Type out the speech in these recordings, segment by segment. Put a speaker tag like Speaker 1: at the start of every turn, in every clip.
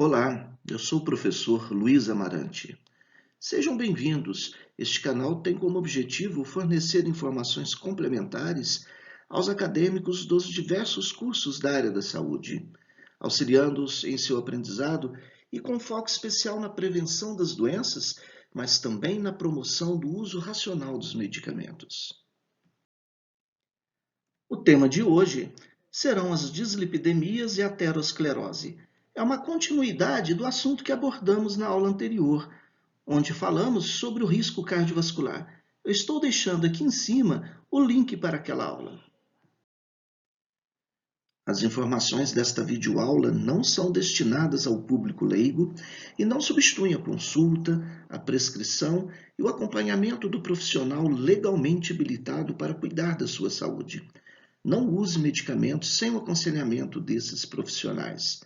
Speaker 1: Olá, eu sou o professor Luiz Amarante. Sejam bem-vindos. Este canal tem como objetivo fornecer informações complementares aos acadêmicos dos diversos cursos da área da saúde, auxiliando-os em seu aprendizado e com foco especial na prevenção das doenças, mas também na promoção do uso racional dos medicamentos. O tema de hoje serão as dislipidemias e aterosclerose. É uma continuidade do assunto que abordamos na aula anterior, onde falamos sobre o risco cardiovascular. Eu estou deixando aqui em cima o link para aquela aula. As informações desta videoaula não são destinadas ao público leigo e não substituem a consulta, a prescrição e o acompanhamento do profissional legalmente habilitado para cuidar da sua saúde. Não use medicamentos sem o aconselhamento desses profissionais.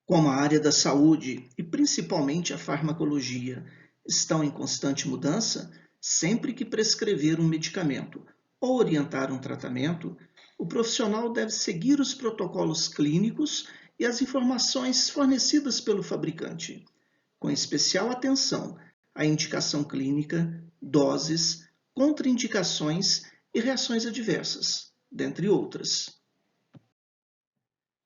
Speaker 1: Como a área da saúde e principalmente a farmacologia estão em constante mudança, sempre que prescrever um medicamento ou orientar um tratamento, o profissional deve seguir os protocolos clínicos e as informações fornecidas pelo fabricante, com especial atenção à indicação clínica, doses, contraindicações e reações adversas, dentre outras.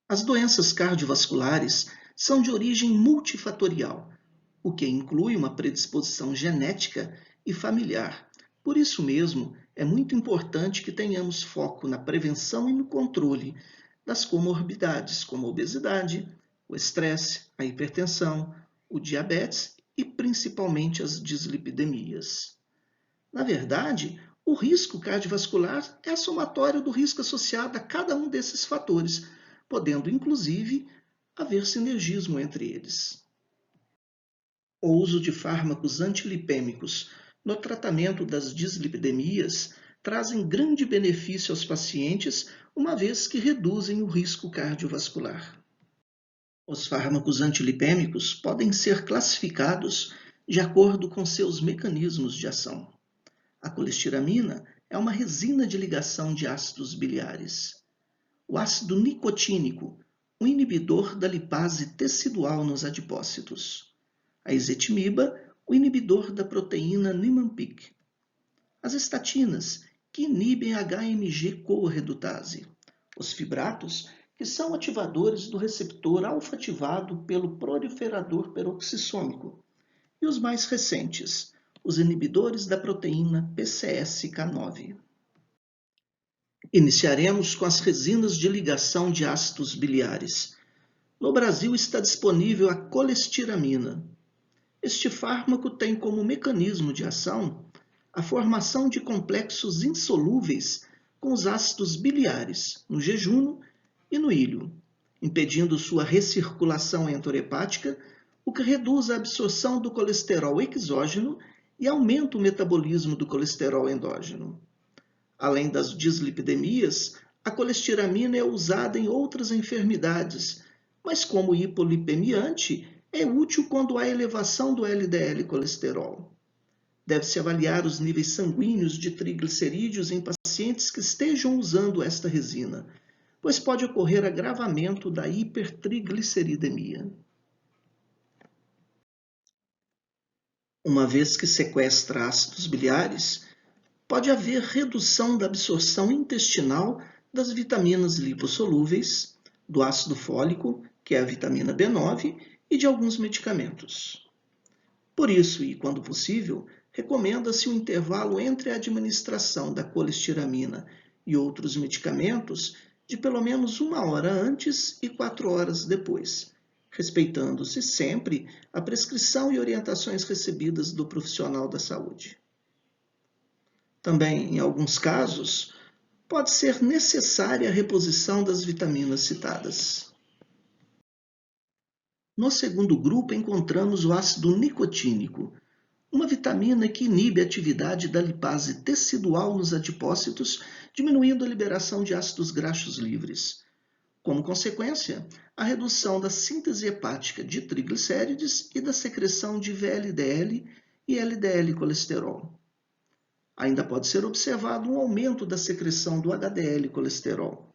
Speaker 1: As doenças cardiovasculares são de origem multifatorial, o que inclui uma predisposição genética e familiar. Por isso mesmo, é muito importante que tenhamos foco na prevenção e no controle das comorbidades, como a obesidade, o estresse, a hipertensão, o diabetes e principalmente as dislipidemias. Na verdade, o risco cardiovascular é a somatória do risco associado a cada um desses fatores, podendo inclusive haver sinergismo entre eles. O uso de fármacos antilipêmicos no tratamento das dislipidemias trazem grande benefício aos pacientes, uma vez que reduzem o risco cardiovascular. Os fármacos antilipêmicos podem ser classificados de acordo com seus mecanismos de ação. A colestiramina é uma resina de ligação de ácidos biliares. O ácido nicotínico, um inibidor da lipase tecidual nos adipócitos. A ezetimiba, o inibidor da proteína Niemann-Pick. As estatinas, que inibem a HMG-CoA-redutase. Os fibratos, que são ativadores do receptor alfa-ativado pelo proliferador peroxissômico. E os mais recentes, os inibidores da proteína PCSK9. Iniciaremos com as resinas de ligação de ácidos biliares. No Brasil está disponível a colestiramina. Este fármaco tem como mecanismo de ação a formação de complexos insolúveis com os ácidos biliares no jejum e no íleo, impedindo sua recirculação enterohepática, o que reduz a absorção do colesterol exógeno e aumenta o metabolismo do colesterol endógeno. Além das dislipidemias, a colestiramina é usada em outras enfermidades, mas como hipolipemiante, é útil quando há elevação do LDL colesterol. Deve-se avaliar os níveis sanguíneos de triglicerídeos em pacientes que estejam usando esta resina, pois pode ocorrer agravamento da hipertrigliceridemia. Uma vez que sequestra ácidos biliares, pode haver redução da absorção intestinal das vitaminas lipossolúveis, do ácido fólico, que é a vitamina B9, e de alguns medicamentos. Por isso, e quando possível, recomenda-se um intervalo entre a administração da colestiramina e outros medicamentos de pelo menos 1 hora antes e 4 horas depois, respeitando-se sempre a prescrição e orientações recebidas do profissional da saúde. Também, em alguns casos, pode ser necessária a reposição das vitaminas citadas. No segundo grupo, encontramos o ácido nicotínico, uma vitamina que inibe a atividade da lipase tecidual nos adipócitos, diminuindo a liberação de ácidos graxos livres. Como consequência, a redução da síntese hepática de triglicérides e da secreção de VLDL e LDL colesterol. Ainda pode ser observado um aumento da secreção do HDL colesterol.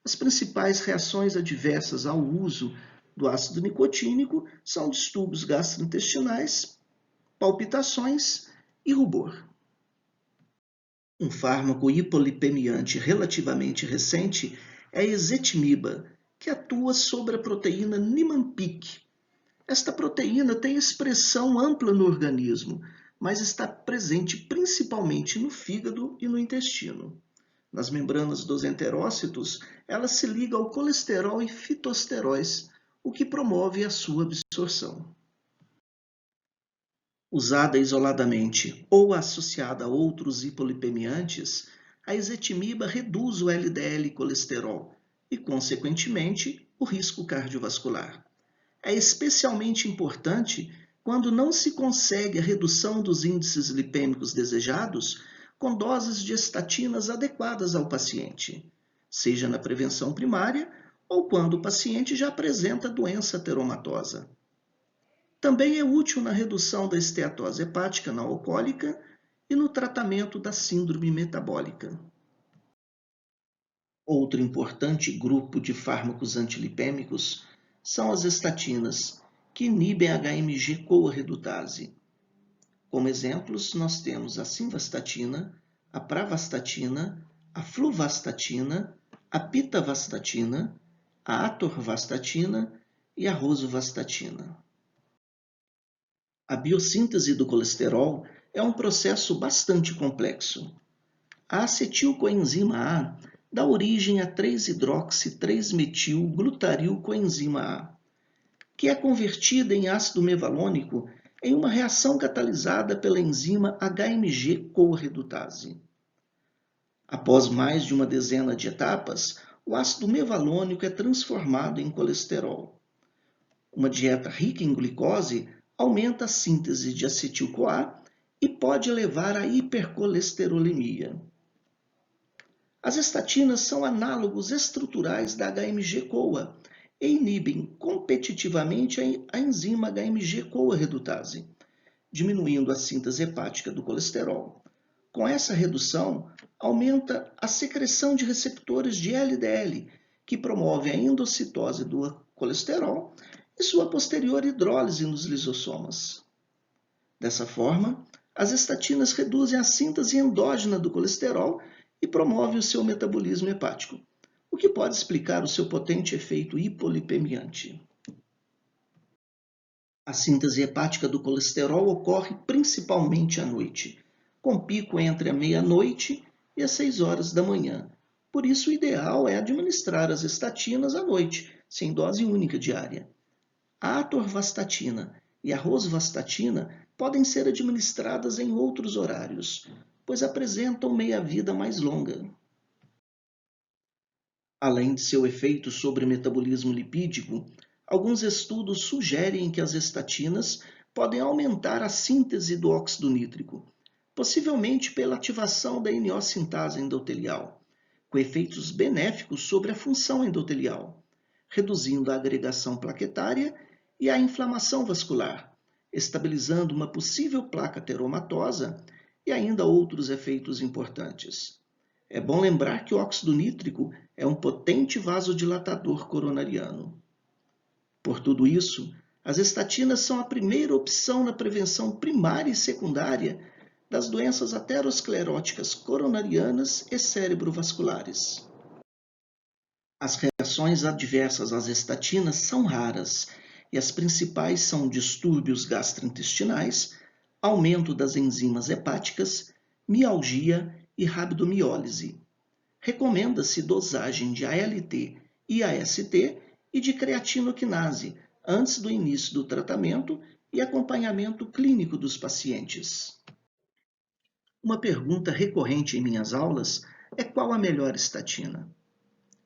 Speaker 1: As principais reações adversas ao uso do ácido nicotínico são distúrbios gastrointestinais, palpitações e rubor. Um fármaco hipolipemiante relativamente recente é a ezetimiba, que atua sobre a proteína Niemann-Pick. Esta proteína tem expressão ampla no organismo, mas está presente principalmente no fígado e no intestino. Nas membranas dos enterócitos, ela se liga ao colesterol e fitosteróis, o que promove a sua absorção. Usada isoladamente ou associada a outros hipolipemiantes, a ezetimiba reduz o LDL colesterol e, consequentemente, o risco cardiovascular. É especialmente importante quando não se consegue a redução dos índices lipêmicos desejados com doses de estatinas adequadas ao paciente, seja na prevenção primária ou quando o paciente já apresenta doença teromatosa. Também é útil na redução da esteatose hepática não alcoólica e no tratamento da síndrome metabólica. Outro importante grupo de fármacos antilipêmicos são as estatinas, que inibem a HMG-CoA redutase. Como exemplos, nós temos a simvastatina, a pravastatina, a fluvastatina, a pitavastatina, a atorvastatina e a rosuvastatina. A biossíntese do colesterol é um processo bastante complexo. A acetilcoenzima A dá origem a 3-hidroxi-3-metil-glutarilcoenzima A, que é convertida em ácido mevalônico em uma reação catalisada pela enzima HMG-CoA redutase. Após mais de uma dezena de etapas, o ácido mevalônico é transformado em colesterol. Uma dieta rica em glicose aumenta a síntese de acetil-CoA e pode levar à hipercolesterolemia. As estatinas são análogos estruturais da HMG-CoA e inibem competitivamente a enzima HMG-CoA redutase, diminuindo a síntese hepática do colesterol. Com essa redução, aumenta a secreção de receptores de LDL, que promove a endocitose do colesterol e sua posterior hidrólise nos lisossomas. Dessa forma, as estatinas reduzem a síntese endógena do colesterol e promovem o seu metabolismo hepático, o que pode explicar o seu potente efeito hipolipemiante. A síntese hepática do colesterol ocorre principalmente à noite, com pico entre a meia-noite e as 6 horas da manhã. Por isso, o ideal é administrar as estatinas à noite, sem dose única diária. A atorvastatina e a rosuvastatina podem ser administradas em outros horários, pois apresentam meia-vida mais longa. Além de seu efeito sobre o metabolismo lipídico, alguns estudos sugerem que as estatinas podem aumentar a síntese do óxido nítrico, possivelmente pela ativação da iniosintase endotelial, com efeitos benéficos sobre a função endotelial, reduzindo a agregação plaquetária e a inflamação vascular, estabilizando uma possível placa teromatosa e ainda outros efeitos importantes. É bom lembrar que o óxido nítrico é um potente vasodilatador coronariano. Por tudo isso, as estatinas são a primeira opção na prevenção primária e secundária das doenças ateroscleróticas coronarianas e cerebrovasculares. As reações adversas às estatinas são raras e as principais são distúrbios gastrointestinais, aumento das enzimas hepáticas, mialgia e rabdomiólise. Recomenda-se dosagem de ALT e AST e de creatinoquinase antes do início do tratamento e acompanhamento clínico dos pacientes. Uma pergunta recorrente em minhas aulas é qual a melhor estatina?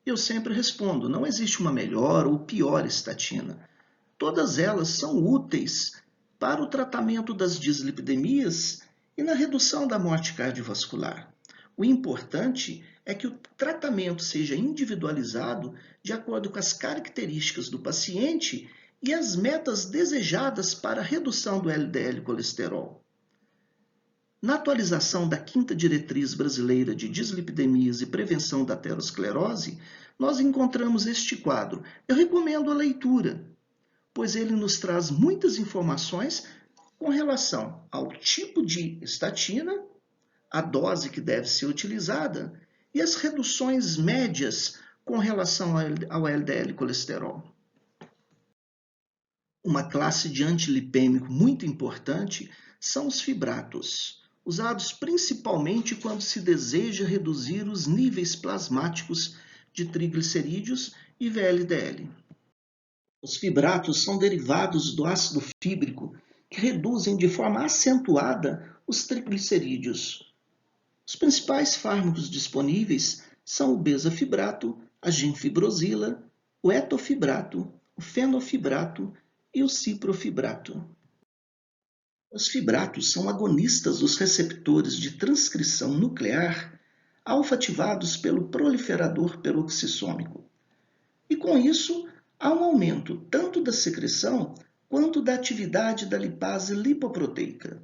Speaker 1: Eu sempre respondo, não existe uma melhor ou pior estatina. Todas elas são úteis para o tratamento das dislipidemias e na redução da morte cardiovascular. O importante é que o tratamento seja individualizado de acordo com as características do paciente e as metas desejadas para a redução do LDL colesterol. Na atualização da 5ª Diretriz Brasileira de Dislipidemias e Prevenção da Aterosclerose, nós encontramos este quadro. Eu recomendo a leitura, pois ele nos traz muitas informações com relação ao tipo de estatina, a dose que deve ser utilizada e as reduções médias com relação ao LDL colesterol. Uma classe de antilipêmico muito importante são os fibratos, usados principalmente quando se deseja reduzir os níveis plasmáticos de triglicerídeos e VLDL. Os fibratos são derivados do ácido fíbrico que reduzem de forma acentuada os triglicerídeos. Os principais fármacos disponíveis são o bezafibrato, a genfibrosila, o etofibrato, o fenofibrato e o ciprofibrato. Os fibratos são agonistas dos receptores de transcrição nuclear alfa-ativados pelo proliferador peroxissômico. E com isso, há um aumento tanto da secreção quanto da atividade da lipase lipoproteica,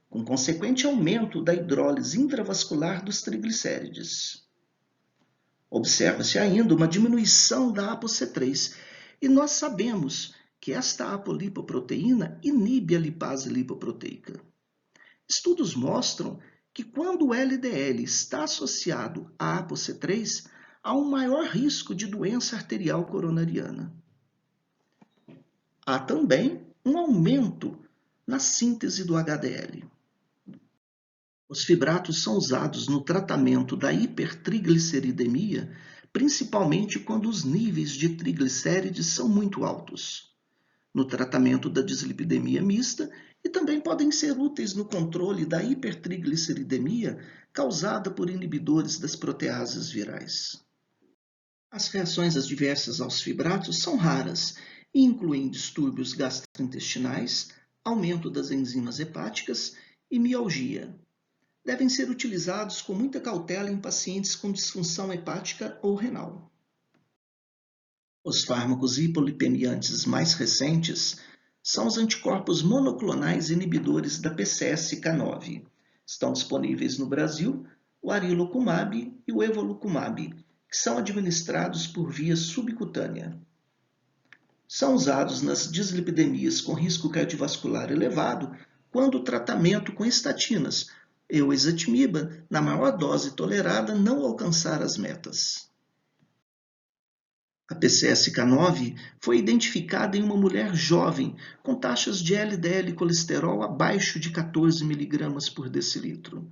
Speaker 1: com consequente aumento da hidrólise intravascular dos triglicérides. Observa-se ainda uma diminuição da ApoC3, e nós sabemos que esta apolipoproteína inibe a lipase lipoproteica. Estudos mostram que quando o LDL está associado à ApoC3, há um maior risco de doença arterial coronariana. Há também um aumento na síntese do HDL. Os fibratos são usados no tratamento da hipertrigliceridemia, principalmente quando os níveis de triglicérides são muito altos, no tratamento da dislipidemia mista e também podem ser úteis no controle da hipertrigliceridemia causada por inibidores das proteases virais. As reações adversas aos fibratos são raras e incluem distúrbios gastrointestinais, aumento das enzimas hepáticas e mialgia. Devem ser utilizados com muita cautela em pacientes com disfunção hepática ou renal. Os fármacos hipolipemiantes mais recentes são os anticorpos monoclonais inibidores da PCSK9. Estão disponíveis no Brasil o arilocumab e o evolucumab, que são administrados por via subcutânea. São usados nas dislipidemias com risco cardiovascular elevado quando o tratamento com estatinas e o ezetimiba, na maior dose tolerada, não alcançar as metas. A PCSK9 foi identificada em uma mulher jovem com taxas de LDL colesterol abaixo de 14 mg por decilitro.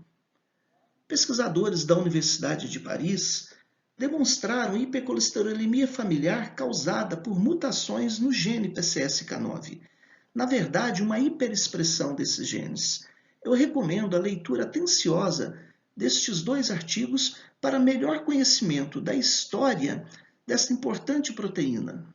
Speaker 1: Pesquisadores da Universidade de Paris demonstraram hipercolesterolemia familiar causada por mutações no gene PCSK9. Na verdade, uma hiperexpressão desses genes. Eu recomendo a leitura atenciosa destes dois artigos para melhor conhecimento da história desta importante proteína.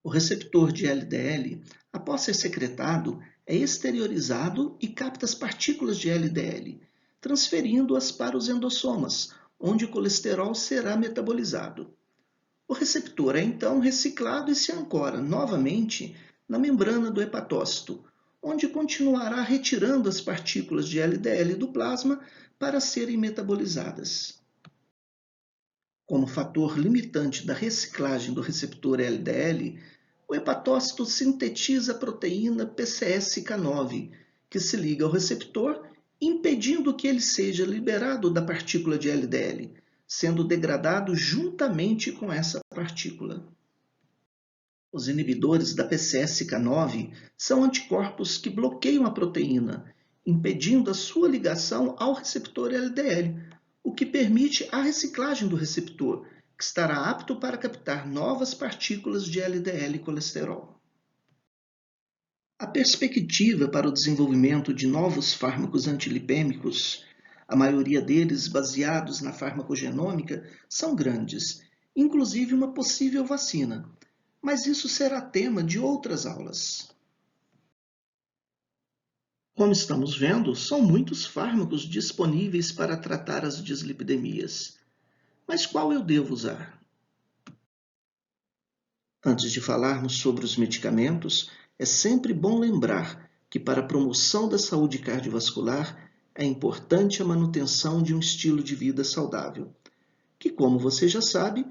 Speaker 1: O receptor de LDL, após ser secretado, é exteriorizado e capta as partículas de LDL, transferindo-as para os endossomas, onde o colesterol será metabolizado. O receptor é então reciclado e se ancora novamente na membrana do hepatócito, onde continuará retirando as partículas de LDL do plasma para serem metabolizadas. Como fator limitante da reciclagem do receptor LDL, o hepatócito sintetiza a proteína PCSK9, que se liga ao receptor, impedindo que ele seja liberado da partícula de LDL, sendo degradado juntamente com essa partícula. Os inibidores da PCSK9 são anticorpos que bloqueiam a proteína, impedindo a sua ligação ao receptor LDL, o que permite a reciclagem do receptor, que estará apto para captar novas partículas de LDL colesterol. A perspectiva para o desenvolvimento de novos fármacos antilipêmicos, a maioria deles baseados na farmacogenômica, são grandes, inclusive uma possível vacina, mas isso será tema de outras aulas. Como estamos vendo, são muitos fármacos disponíveis para tratar as dislipidemias. Mas qual eu devo usar? Antes de falarmos sobre os medicamentos, é sempre bom lembrar que para a promoção da saúde cardiovascular é importante a manutenção de um estilo de vida saudável. que, como você já sabe,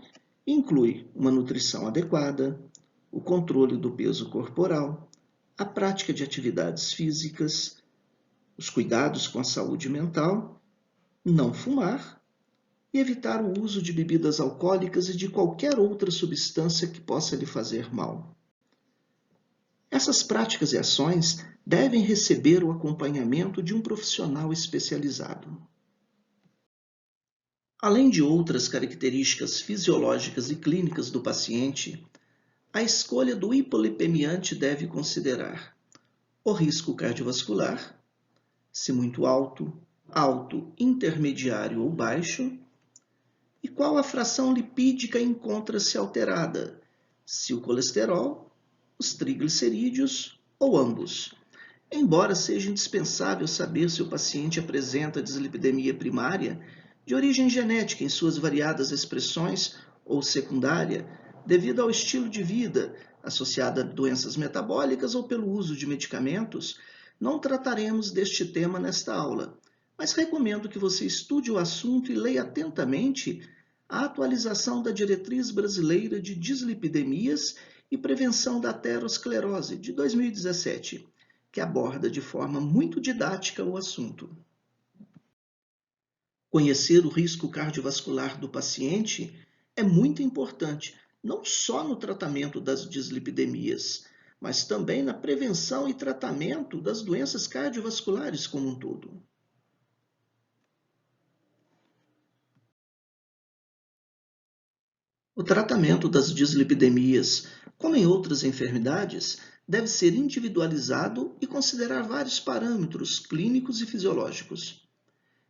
Speaker 1: inclui uma nutrição adequada, o controle do peso corporal, a prática de atividades físicas, os cuidados com a saúde mental, não fumar e evitar o uso de bebidas alcoólicas e de qualquer outra substância que possa lhe fazer mal. Essas práticas e ações devem receber o acompanhamento de um profissional especializado. Além de outras características fisiológicas e clínicas do paciente, a escolha do hipolipemiante deve considerar o risco cardiovascular, se muito alto, alto, intermediário ou baixo, e qual a fração lipídica encontra-se alterada, se o colesterol, os triglicerídeos ou ambos. Embora seja indispensável saber se o paciente apresenta dislipidemia primária, de origem genética em suas variadas expressões, ou secundária, devido ao estilo de vida, associada a doenças metabólicas ou pelo uso de medicamentos, não trataremos deste tema nesta aula, mas recomendo que você estude o assunto e leia atentamente a atualização da Diretriz Brasileira de Dislipidemias e Prevenção da Aterosclerose, de 2017, que aborda de forma muito didática o assunto. Conhecer o risco cardiovascular do paciente é muito importante, não só no tratamento das dislipidemias, mas também na prevenção e tratamento das doenças cardiovasculares como um todo. O tratamento das dislipidemias, como em outras enfermidades, deve ser individualizado e considerar vários parâmetros clínicos e fisiológicos.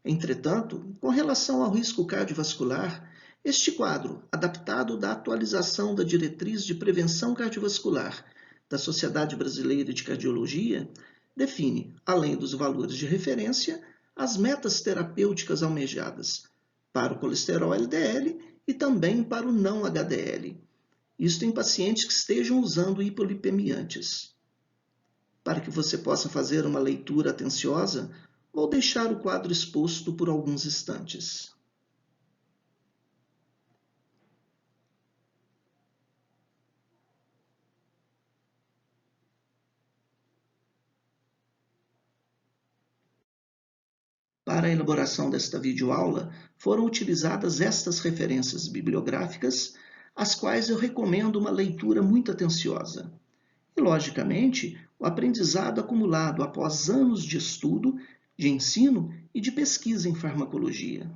Speaker 1: Entretanto, com relação ao risco cardiovascular, este quadro, adaptado da atualização da Diretriz de Prevenção Cardiovascular da Sociedade Brasileira de Cardiologia, define, além dos valores de referência, as metas terapêuticas almejadas para o colesterol LDL e também para o não HDL, isto em pacientes que estejam usando hipolipemiantes. Para que você possa fazer uma leitura atenciosa, vou deixar o quadro exposto por alguns instantes. Para a elaboração desta videoaula, foram utilizadas estas referências bibliográficas, as quais eu recomendo uma leitura muito atenciosa. E, logicamente, o aprendizado acumulado após anos de estudo, de ensino e de pesquisa em farmacologia.